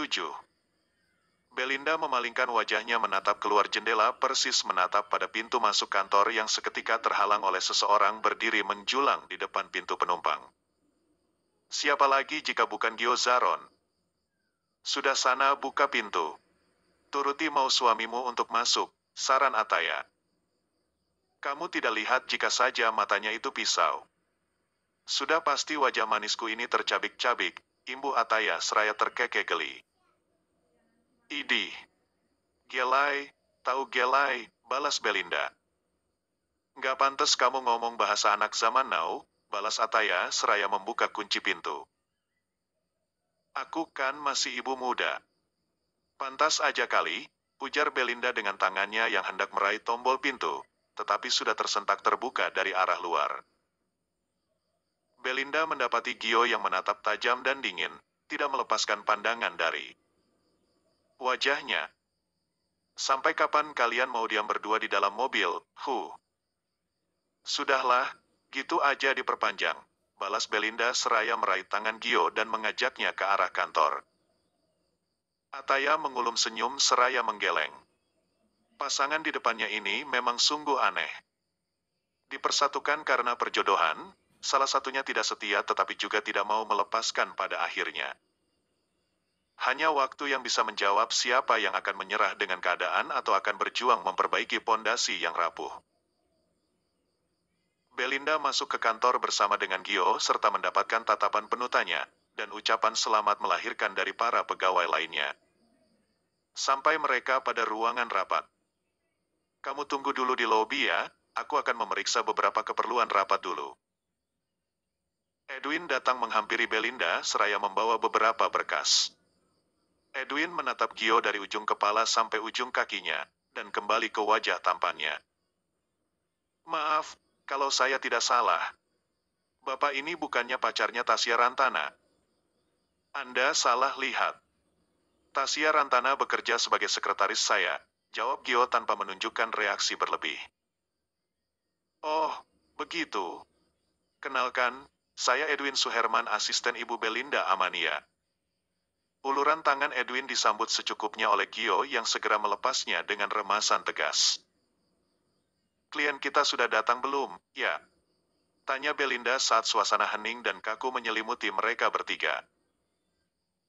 Setuju. Belinda memalingkan wajahnya menatap keluar jendela persis menatap pada pintu masuk kantor yang seketika terhalang oleh seseorang berdiri menjulang di depan pintu penumpang. Siapa lagi jika bukan Gio Zaron? Sudah sana buka pintu. Turuti mau suamimu untuk masuk, saran Ataya. Kamu tidak lihat jika saja matanya itu pisau. Sudah pasti wajah manisku ini tercabik-cabik, imbuh Ataya seraya terkekeh geli. Idih. Gelai, tahu gelai, balas Belinda. Nggak pantas kamu ngomong bahasa anak zaman now, balas Ataya seraya membuka kunci pintu. Aku kan masih ibu muda. Pantas aja kali, ujar Belinda dengan tangannya yang hendak meraih tombol pintu, tetapi sudah tersentak terbuka dari arah luar. Belinda mendapati Gio yang menatap tajam dan dingin, tidak melepaskan pandangan dari wajahnya. Sampai kapan kalian mau diam berdua di dalam mobil, Sudahlah, gitu aja diperpanjang, balas Belinda seraya meraih tangan Gio dan mengajaknya ke arah kantor. Ataya mengulum senyum seraya menggeleng. Pasangan di depannya ini memang sungguh aneh. Dipersatukan karena perjodohan, salah satunya tidak setia tetapi juga tidak mau melepaskan pada akhirnya. Hanya waktu yang bisa menjawab siapa yang akan menyerah dengan keadaan atau akan berjuang memperbaiki pondasi yang rapuh. Belinda masuk ke kantor bersama dengan Gio serta mendapatkan tatapan penuh tanya dan ucapan selamat melahirkan dari para pegawai lainnya. Sampai mereka pada ruangan rapat. Kamu tunggu dulu di lobi ya, aku akan memeriksa beberapa keperluan rapat dulu. Edwin datang menghampiri Belinda seraya membawa beberapa berkas. Edwin menatap Gio dari ujung kepala sampai ujung kakinya, dan kembali ke wajah tampannya. Maaf, kalau saya tidak salah. Bapak ini bukannya pacarnya Tasya Rantana. Anda salah lihat. Tasya Rantana bekerja sebagai sekretaris saya, jawab Gio tanpa menunjukkan reaksi berlebih. Oh, begitu. Kenalkan, saya Edwin Suherman, asisten Ibu Belinda Amania. Uluran tangan Edwin disambut secukupnya oleh Gio yang segera melepasnya dengan remasan tegas. Klien kita sudah datang belum, ya? Tanya Belinda saat suasana hening dan kaku menyelimuti mereka bertiga.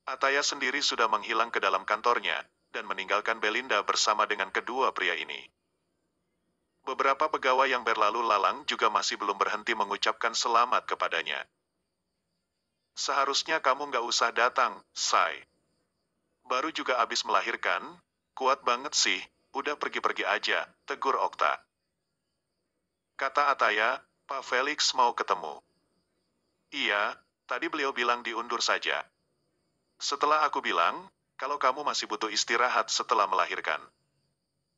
Ataya sendiri sudah menghilang ke dalam kantornya, dan meninggalkan Belinda bersama dengan kedua pria ini. Beberapa pegawai yang berlalu lalang juga masih belum berhenti mengucapkan selamat kepadanya. Seharusnya kamu nggak usah datang, Say. Baru juga abis melahirkan, kuat banget sih, udah pergi-pergi aja, tegur Okta. Kata Ataya, Pak Felix mau ketemu. Iya, tadi beliau bilang diundur saja. Setelah aku bilang, kalau kamu masih butuh istirahat setelah melahirkan.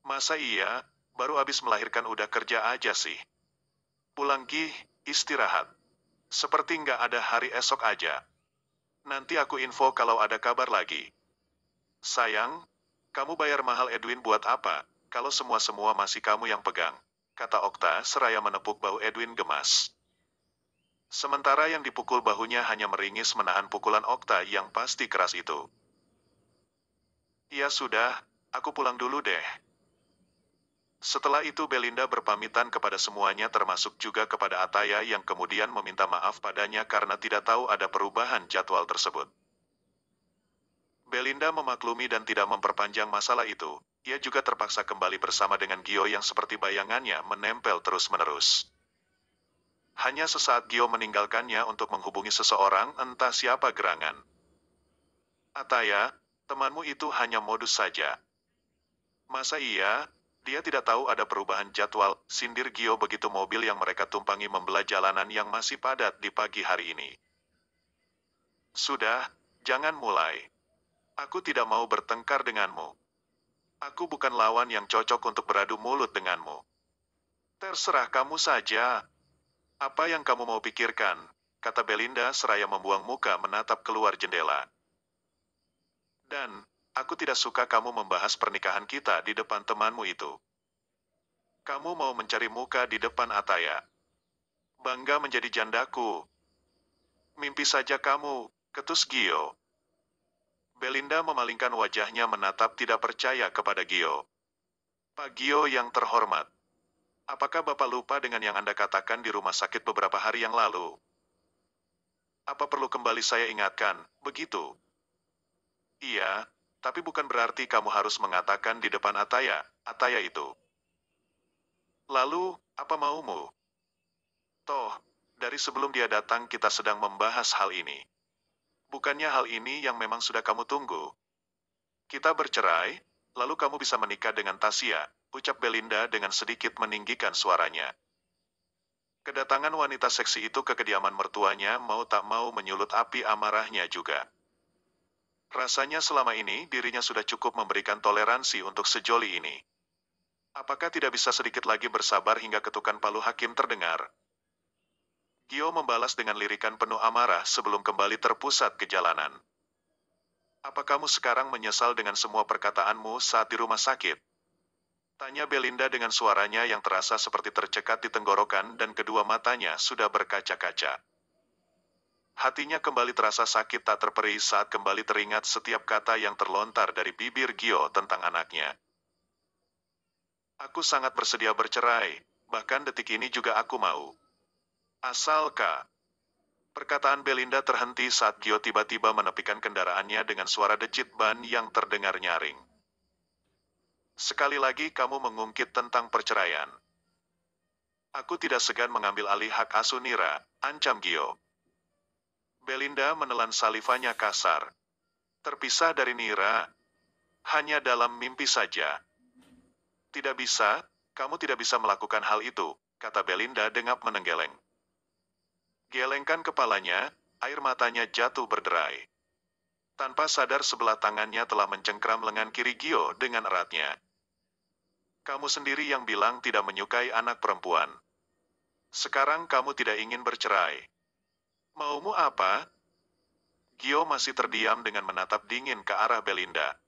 Masa iya, baru abis melahirkan udah kerja aja sih. Pulang gih, istirahat. Seperti nggak ada hari esok aja. Nanti aku info kalau ada kabar lagi. Sayang, kamu bayar mahal Edwin buat apa, kalau semua-semua masih kamu yang pegang, kata Okta seraya menepuk bahu Edwin gemas. Sementara yang dipukul bahunya hanya meringis menahan pukulan Okta yang pasti keras itu. Ya sudah, aku pulang dulu deh. Setelah itu Belinda berpamitan kepada semuanya termasuk juga kepada Ataya yang kemudian meminta maaf padanya karena tidak tahu ada perubahan jadwal tersebut. Belinda memaklumi dan tidak memperpanjang masalah itu, ia juga terpaksa kembali bersama dengan Gio yang seperti bayangannya menempel terus-menerus. Hanya sesaat Gio meninggalkannya untuk menghubungi seseorang entah siapa gerangan. Ataya, temanmu itu hanya modus saja. Masa iya, dia tidak tahu ada perubahan jadwal, sindir Gio begitu mobil yang mereka tumpangi membelah jalanan yang masih padat di pagi hari ini. Sudah, jangan mulai. Aku tidak mau bertengkar denganmu. Aku bukan lawan yang cocok untuk beradu mulut denganmu. Terserah kamu saja. Apa yang kamu mau pikirkan, kata Belinda seraya membuang muka menatap keluar jendela. Dan, aku tidak suka kamu membahas pernikahan kita di depan temanmu itu. Kamu mau mencari muka di depan Ataya. Bangga menjadi jandaku. Mimpi saja kamu, ketus Gio. Belinda memalingkan wajahnya menatap tidak percaya kepada Gio. Pak Gio yang terhormat, apakah Bapak lupa dengan yang Anda katakan di rumah sakit beberapa hari yang lalu? Apa perlu kembali saya ingatkan, begitu? Iya, tapi bukan berarti kamu harus mengatakan di depan Ataya, Ataya itu. Lalu, apa maumu? Toh, dari sebelum dia datang kita sedang membahas hal ini. Bukannya hal ini yang memang sudah kamu tunggu? Kita bercerai, lalu kamu bisa menikah dengan Tasya, ucap Belinda dengan sedikit meninggikan suaranya. Kedatangan wanita seksi itu ke kediaman mertuanya mau tak mau menyulut api amarahnya juga. Rasanya selama ini dirinya sudah cukup memberikan toleransi untuk sejoli ini. Apakah tidak bisa sedikit lagi bersabar hingga ketukan palu hakim terdengar? Gio membalas dengan lirikan penuh amarah sebelum kembali terpusat ke jalanan. Apa kamu sekarang menyesal dengan semua perkataanmu saat di rumah sakit? Tanya Belinda dengan suaranya yang terasa seperti tercekat di tenggorokan dan kedua matanya sudah berkaca-kaca. Hatinya kembali terasa sakit tak terperi saat kembali teringat setiap kata yang terlontar dari bibir Gio tentang anaknya. Aku sangat bersedia bercerai, bahkan detik ini juga aku mau. Asalkah. Perkataan Belinda terhenti saat Gio tiba-tiba menepikan kendaraannya dengan suara decit ban yang terdengar nyaring. Sekali lagi kamu mengungkit tentang perceraian. Aku tidak segan mengambil alih hak asuh Nira, ancam Gio. Belinda menelan salivanya kasar. Terpisah dari Nira, hanya dalam mimpi saja. Tidak bisa, kamu tidak bisa melakukan hal itu, kata Belinda dengap menenggeleng. Gelengkan kepalanya, air matanya jatuh berderai. Tanpa sadar sebelah tangannya telah mencengkram lengan kiri Gio dengan eratnya. Kamu sendiri yang bilang tidak menyukai anak perempuan. Sekarang kamu tidak ingin bercerai. Maumu apa? Gio masih terdiam dengan menatap dingin ke arah Belinda.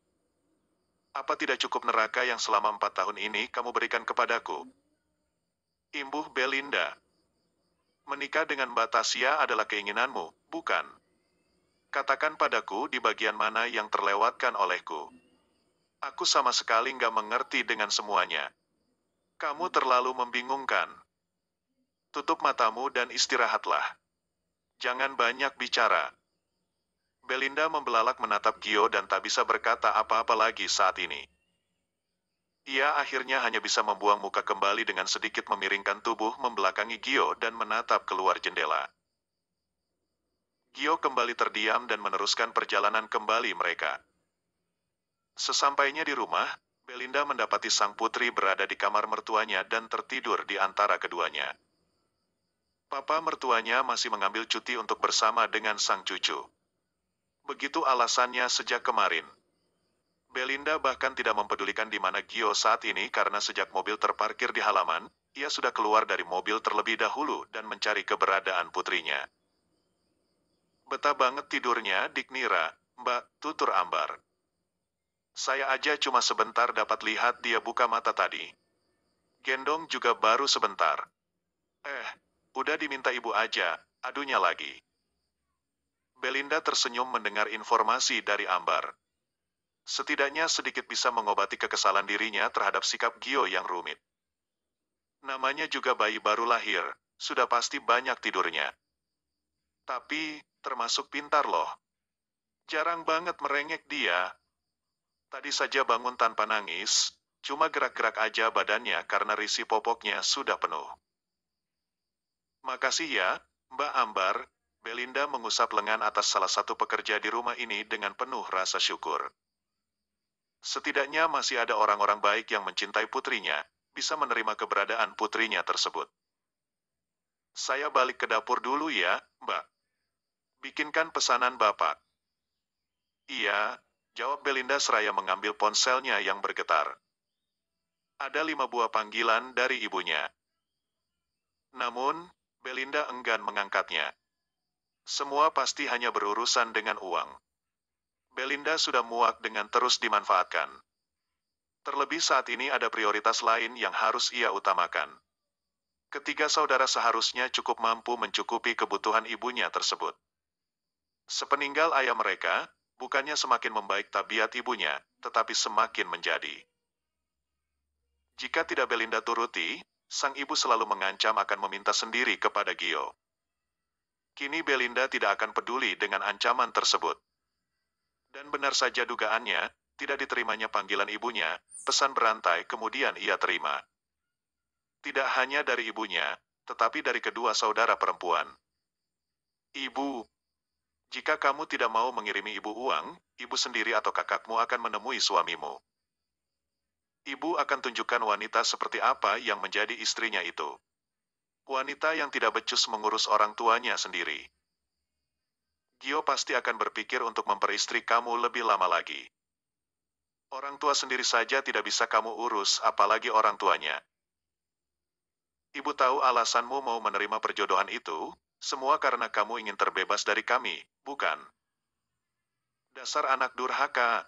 Apa tidak cukup neraka yang selama 4 tahun ini kamu berikan kepadaku? Imbuh Belinda. Menikah dengan Mbak Tasya adalah keinginanmu, bukan? Katakan padaku di bagian mana yang terlewatkan olehku. Aku sama sekali nggak mengerti dengan semuanya. Kamu terlalu membingungkan. Tutup matamu dan istirahatlah. Jangan banyak bicara. Belinda membelalak menatap Gio dan tak bisa berkata apa-apa lagi saat ini. Ia akhirnya hanya bisa membuang muka kembali dengan sedikit memiringkan tubuh membelakangi Gio dan menatap keluar jendela. Gio kembali terdiam dan meneruskan perjalanan kembali mereka. Sesampainya di rumah, Belinda mendapati sang putri berada di kamar mertuanya dan tertidur di antara keduanya. Papa mertuanya masih mengambil cuti untuk bersama dengan sang cucu. Begitu alasannya sejak kemarin. Belinda bahkan tidak mempedulikan di mana Gio saat ini karena sejak mobil terparkir di halaman, ia sudah keluar dari mobil terlebih dahulu dan mencari keberadaan putrinya. Betah banget tidurnya, Dik Nira, Mbak, tutur Ambar. Saya aja cuma sebentar dapat lihat dia buka mata tadi. Gendong juga baru sebentar. Udah diminta ibu aja, adunya lagi. Belinda tersenyum mendengar informasi dari Ambar. Setidaknya sedikit bisa mengobati kekesalan dirinya terhadap sikap Gio yang rumit. Namanya juga bayi baru lahir, sudah pasti banyak tidurnya. Tapi, termasuk pintar loh. Jarang banget merengek dia. Tadi saja bangun tanpa nangis, cuma gerak-gerak aja badannya karena risi popoknya sudah penuh. Makasih ya, Mbak Ambar. Belinda mengusap lengan atas salah satu pekerja di rumah ini dengan penuh rasa syukur. Setidaknya masih ada orang-orang baik yang mencintai putrinya, bisa menerima keberadaan putrinya tersebut. Saya balik ke dapur dulu ya, Mbak. Bikinkan pesanan Bapak. Iya, jawab Belinda seraya mengambil ponselnya yang bergetar. Ada 5 buah panggilan dari ibunya. Namun, Belinda enggan mengangkatnya. Semua pasti hanya berurusan dengan uang. Belinda sudah muak dengan terus dimanfaatkan. Terlebih saat ini ada prioritas lain yang harus ia utamakan. Ketiga saudara seharusnya cukup mampu mencukupi kebutuhan ibunya tersebut. Sepeninggal ayah mereka, bukannya semakin membaik tabiat ibunya, tetapi semakin menjadi. Jika tidak Belinda turuti, sang ibu selalu mengancam akan meminta sendiri kepada Gio. Kini Belinda tidak akan peduli dengan ancaman tersebut. Dan benar saja dugaannya, tidak diterimanya panggilan ibunya, pesan berantai kemudian ia terima. Tidak hanya dari ibunya, tetapi dari kedua saudara perempuan. Ibu, jika kamu tidak mau mengirimi ibu uang, ibu sendiri atau kakakmu akan menemui suamimu. Ibu akan tunjukkan wanita seperti apa yang menjadi istrinya itu. Wanita yang tidak becus mengurus orang tuanya sendiri. Gio pasti akan berpikir untuk memperistri kamu lebih lama lagi. Orang tua sendiri saja tidak bisa kamu urus, apalagi orang tuanya. Ibu tahu alasanmu mau menerima perjodohan itu, semua karena kamu ingin terbebas dari kami, bukan? Dasar anak durhaka.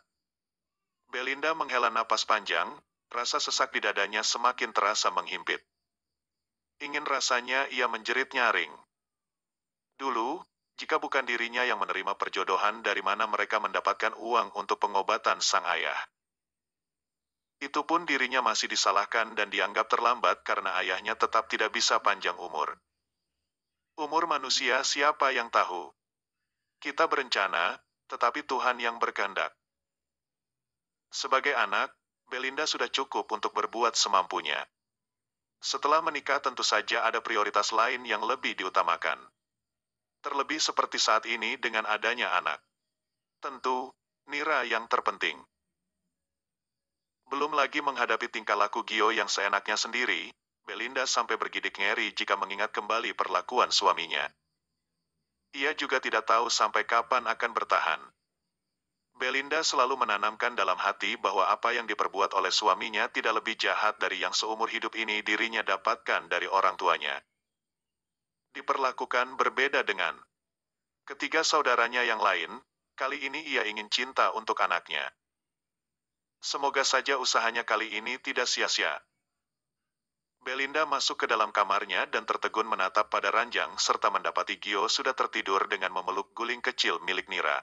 Belinda menghela napas panjang, rasa sesak di dadanya semakin terasa menghimpit. Ingin rasanya ia menjerit nyaring. Dulu, jika bukan dirinya yang menerima perjodohan, dari mana mereka mendapatkan uang untuk pengobatan sang ayah? Itu pun dirinya masih disalahkan dan dianggap terlambat karena ayahnya tetap tidak bisa panjang umur. Umur manusia siapa yang tahu? Kita berencana, tetapi Tuhan yang berkehendak. Sebagai anak, Belinda sudah cukup untuk berbuat semampunya. Setelah menikah tentu saja ada prioritas lain yang lebih diutamakan. Terlebih seperti saat ini dengan adanya anak. Tentu, Nira yang terpenting. Belum lagi menghadapi tingkah laku Gio yang seenaknya sendiri, Belinda sampai bergidik ngeri jika mengingat kembali perlakuan suaminya. Ia juga tidak tahu sampai kapan akan bertahan. Belinda selalu menanamkan dalam hati bahwa apa yang diperbuat oleh suaminya tidak lebih jahat dari yang seumur hidup ini dirinya dapatkan dari orang tuanya. Diperlakukan berbeda dengan ketiga saudaranya yang lain, kali ini ia ingin cinta untuk anaknya. Semoga saja usahanya kali ini tidak sia-sia. Belinda masuk ke dalam kamarnya dan tertegun menatap pada ranjang serta mendapati Gio sudah tertidur dengan memeluk guling kecil milik Nira.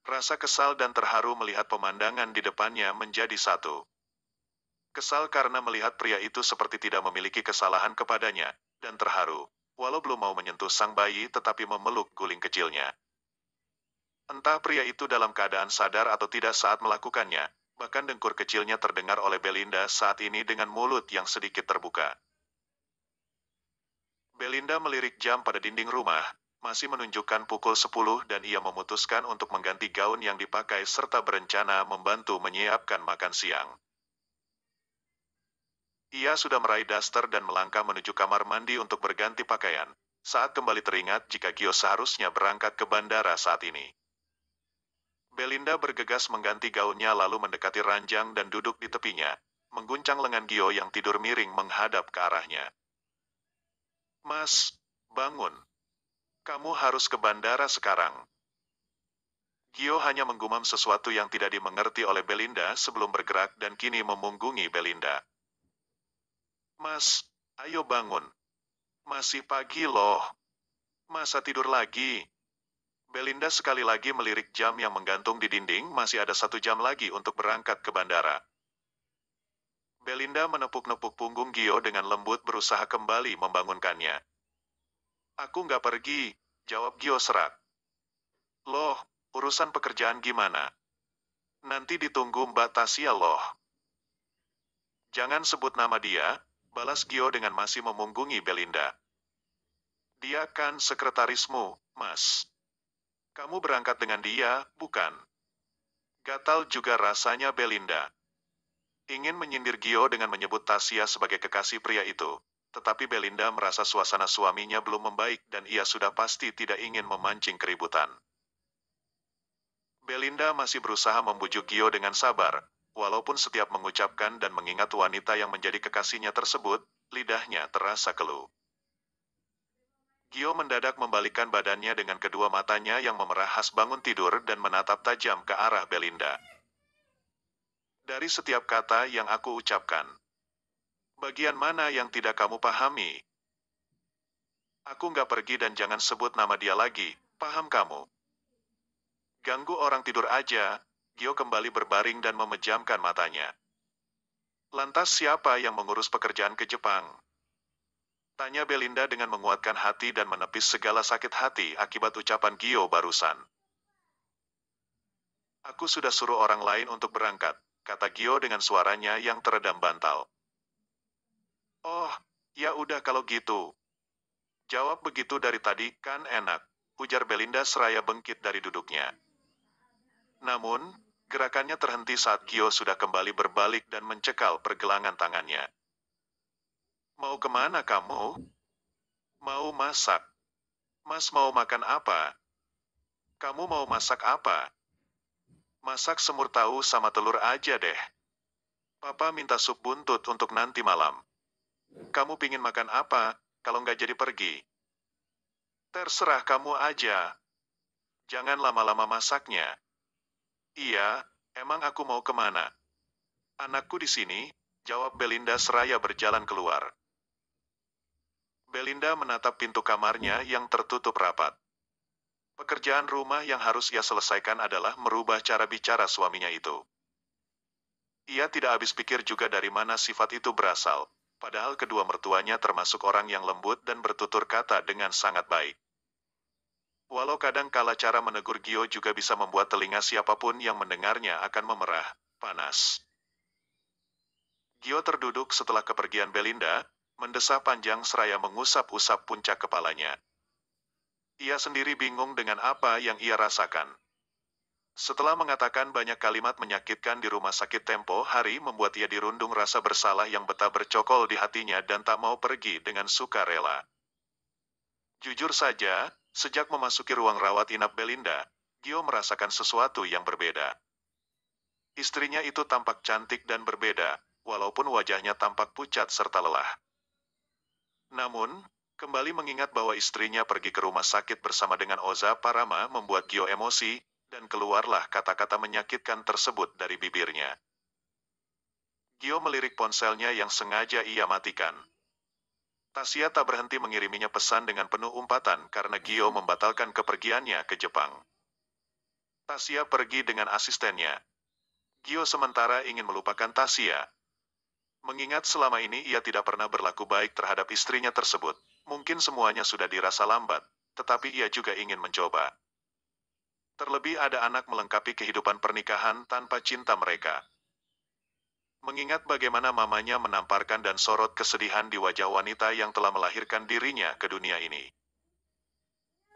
Rasa kesal dan terharu melihat pemandangan di depannya menjadi satu. Kesal karena melihat pria itu seperti tidak memiliki kesalahan kepadanya, dan terharu, walau belum mau menyentuh sang bayi tetapi memeluk guling kecilnya. Entah pria itu dalam keadaan sadar atau tidak saat melakukannya, bahkan dengkur kecilnya terdengar oleh Belinda saat ini dengan mulut yang sedikit terbuka. Belinda melirik jam pada dinding rumah, masih menunjukkan pukul 10 dan ia memutuskan untuk mengganti gaun yang dipakai serta berencana membantu menyiapkan makan siang. Ia sudah meraih daster dan melangkah menuju kamar mandi untuk berganti pakaian, saat kembali teringat jika Gio seharusnya berangkat ke bandara saat ini. Belinda bergegas mengganti gaunnya lalu mendekati ranjang dan duduk di tepinya, mengguncang lengan Gio yang tidur miring menghadap ke arahnya. "Mas, bangun. Kamu harus ke bandara sekarang." Gio hanya menggumam sesuatu yang tidak dimengerti oleh Belinda sebelum bergerak dan kini memunggungi Belinda. "Mas, ayo bangun. Masih pagi loh. Masa tidur lagi?" Belinda sekali lagi melirik jam yang menggantung di dinding, masih ada 1 jam lagi untuk berangkat ke bandara. Belinda menepuk-nepuk punggung Gio dengan lembut berusaha kembali membangunkannya. "Aku nggak pergi," jawab Gio serak. "Loh, urusan pekerjaan gimana? Nanti ditunggu Mbak Tasya loh." "Jangan sebut nama dia," balas Gio dengan masih memunggungi Belinda. "Dia kan sekretarismu, Mas. Kamu berangkat dengan dia, bukan?" Gatal juga rasanya Belinda. Ingin menyindir Gio dengan menyebut Tasya sebagai kekasih pria itu, tetapi Belinda merasa suasana suaminya belum membaik dan ia sudah pasti tidak ingin memancing keributan. Belinda masih berusaha membujuk Gio dengan sabar, walaupun setiap mengucapkan dan mengingat wanita yang menjadi kekasihnya tersebut, lidahnya terasa keluh. Gio mendadak membalikkan badannya dengan kedua matanya yang memerah khas bangun tidur dan menatap tajam ke arah Belinda. "Dari setiap kata yang aku ucapkan, bagian mana yang tidak kamu pahami? Aku nggak pergi dan jangan sebut nama dia lagi, paham kamu?" Ganggu orang tidur aja, Gio kembali berbaring dan memejamkan matanya. Lantas siapa yang mengurus pekerjaan ke Jepang? Tanya Belinda dengan menguatkan hati dan menepis segala sakit hati akibat ucapan Gio barusan. Aku sudah suruh orang lain untuk berangkat, kata Gio dengan suaranya yang teredam bantal. Oh, ya udah kalau gitu. Jawab begitu dari tadi, kan enak, ujar Belinda seraya bengkit dari duduknya. Namun, gerakannya terhenti saat Gio sudah kembali berbalik dan mencekal pergelangan tangannya. Mau kemana kamu? Mau masak. Mas mau makan apa? Kamu mau masak apa? Masak semur tahu sama telur aja deh. Papa minta sup buntut untuk nanti malam. Kamu pingin makan apa, kalau nggak jadi pergi? Terserah kamu aja. Jangan lama-lama masaknya. Iya, emang aku mau kemana? Anakku di sini, jawab Belinda seraya berjalan keluar. Belinda menatap pintu kamarnya yang tertutup rapat. Pekerjaan rumah yang harus ia selesaikan adalah merubah cara bicara suaminya itu. Ia tidak habis pikir juga dari mana sifat itu berasal, padahal kedua mertuanya termasuk orang yang lembut dan bertutur kata dengan sangat baik. Walau kadang kala cara menegur Gio juga bisa membuat telinga siapapun yang mendengarnya akan memerah, panas. Gio terduduk setelah kepergian Belinda, mendesah panjang seraya mengusap-usap puncak kepalanya. Ia sendiri bingung dengan apa yang ia rasakan. Setelah mengatakan banyak kalimat menyakitkan di rumah sakit tempo hari membuat ia dirundung rasa bersalah yang betah bercokol di hatinya dan tak mau pergi dengan sukarela. Jujur saja, sejak memasuki ruang rawat inap Belinda, Gio merasakan sesuatu yang berbeda. Istrinya itu tampak cantik dan berbeda, walaupun wajahnya tampak pucat serta lelah. Namun, kembali mengingat bahwa istrinya pergi ke rumah sakit bersama dengan Oza Parama membuat Gio emosi, dan keluarlah kata-kata menyakitkan tersebut dari bibirnya. Gio melirik ponselnya yang sengaja ia matikan. Tasya tak berhenti mengiriminya pesan dengan penuh umpatan karena Gio membatalkan kepergiannya ke Jepang. Tasya pergi dengan asistennya. Gio sementara ingin melupakan Tasya. Mengingat selama ini ia tidak pernah berlaku baik terhadap istrinya tersebut, mungkin semuanya sudah dirasa lambat, tetapi ia juga ingin mencoba. Terlebih ada anak melengkapi kehidupan pernikahan tanpa cinta mereka. Mengingat bagaimana mamanya menamparkan dan sorot kesedihan di wajah wanita yang telah melahirkan dirinya ke dunia ini.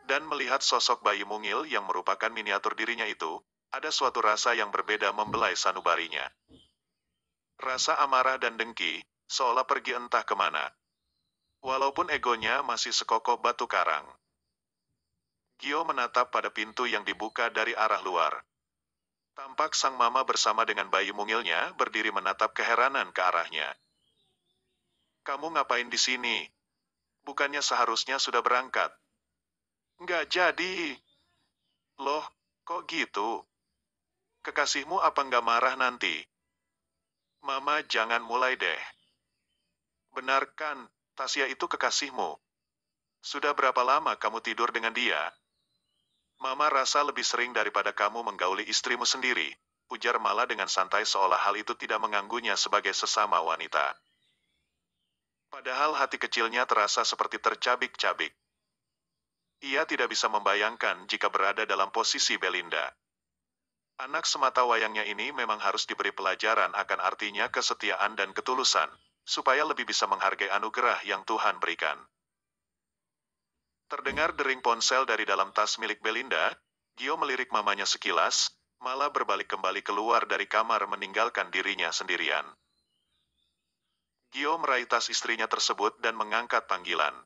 Dan melihat sosok bayi mungil yang merupakan miniatur dirinya itu, ada suatu rasa yang berbeda membelai sanubarinya. Rasa amarah dan dengki, seolah pergi entah kemana. Walaupun egonya masih sekokoh batu karang. Gio menatap pada pintu yang dibuka dari arah luar. Tampak sang mama bersama dengan bayi mungilnya berdiri menatap keheranan ke arahnya. Kamu ngapain di sini? Bukannya seharusnya sudah berangkat? Nggak jadi. Loh, kok gitu? Kekasihmu apa nggak marah nanti? Mama jangan mulai deh. Benar kan, Tasya itu kekasihmu. Sudah berapa lama kamu tidur dengan dia? Mama rasa lebih sering daripada kamu menggauli istrimu sendiri, ujar Mala dengan santai seolah hal itu tidak mengganggunya sebagai sesama wanita. Padahal hati kecilnya terasa seperti tercabik-cabik. Ia tidak bisa membayangkan jika berada dalam posisi Belinda. Anak semata wayangnya ini memang harus diberi pelajaran akan artinya kesetiaan dan ketulusan, supaya lebih bisa menghargai anugerah yang Tuhan berikan. Terdengar dering ponsel dari dalam tas milik Belinda, Gio melirik mamanya sekilas, malah berbalik kembali keluar dari kamar meninggalkan dirinya sendirian. Gio meraih tas istrinya tersebut dan mengangkat panggilan.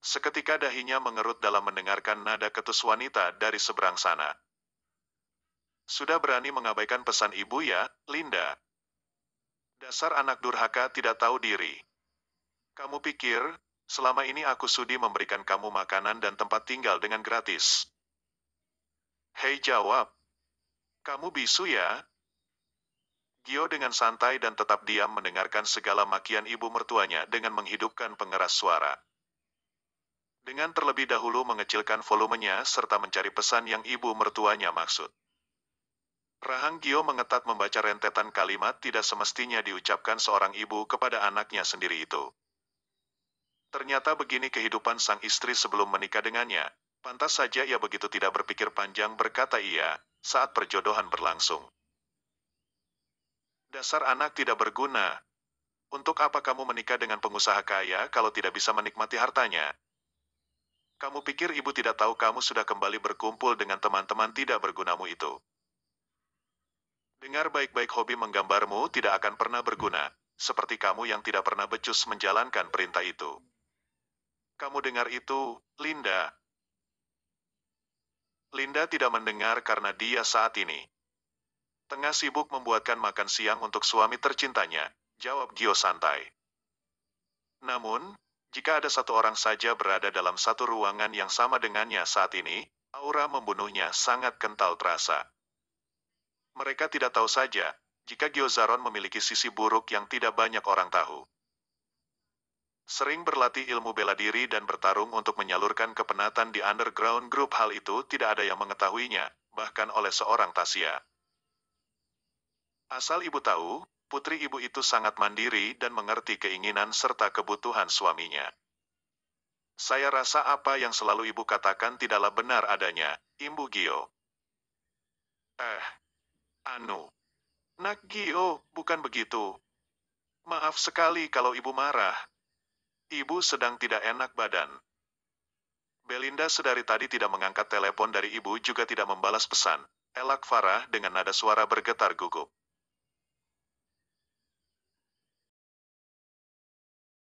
Seketika dahinya mengerut dalam mendengarkan nada ketus wanita dari seberang sana. Sudah berani mengabaikan pesan ibu ya, Linda. Dasar anak durhaka tidak tahu diri. Kamu pikir, selama ini aku sudi memberikan kamu makanan dan tempat tinggal dengan gratis? Hei jawab. Kamu bisu ya? Gio dengan santai dan tetap diam mendengarkan segala makian ibu mertuanya dengan menghidupkan pengeras suara. dengan terlebih dahulu mengecilkan volumenya serta mencari pesan yang ibu mertuanya maksud. Rahang Gio mengetat membaca rentetan kalimat tidak semestinya diucapkan seorang ibu kepada anaknya sendiri itu. Ternyata begini kehidupan sang istri sebelum menikah dengannya. Pantas saja ia begitu tidak berpikir panjang, berkata ia, saat perjodohan berlangsung. Dasar anak tidak berguna. Untuk apa kamu menikah dengan pengusaha kaya kalau tidak bisa menikmati hartanya? Kamu pikir ibu tidak tahu kamu sudah kembali berkumpul dengan teman-teman tidak bergunamu itu? Dengar baik-baik, hobi menggambarmu tidak akan pernah berguna, seperti kamu yang tidak pernah becus menjalankan perintah itu. Kamu dengar itu, Linda? Linda tidak mendengar karena dia saat ini tengah sibuk membuatkan makan siang untuk suami tercintanya, jawab Gio santai. Namun, jika ada satu orang saja berada dalam satu ruangan yang sama dengannya saat ini, aura membunuhnya sangat kental terasa. Mereka tidak tahu saja, jika Gyozaron memiliki sisi buruk yang tidak banyak orang tahu. Sering berlatih ilmu bela diri dan bertarung untuk menyalurkan kepenatan di underground group, hal itu tidak ada yang mengetahuinya, bahkan oleh seorang Tasya. Asal ibu tahu, putri ibu itu sangat mandiri dan mengerti keinginan serta kebutuhan suaminya. Saya rasa apa yang selalu ibu katakan tidaklah benar adanya, imbu Gio. Nak Gio, bukan begitu. Maaf sekali kalau ibu marah. Ibu sedang tidak enak badan. Belinda sedari tadi tidak mengangkat telepon dari ibu, juga tidak membalas pesan. Elak Farah dengan nada suara bergetar gugup.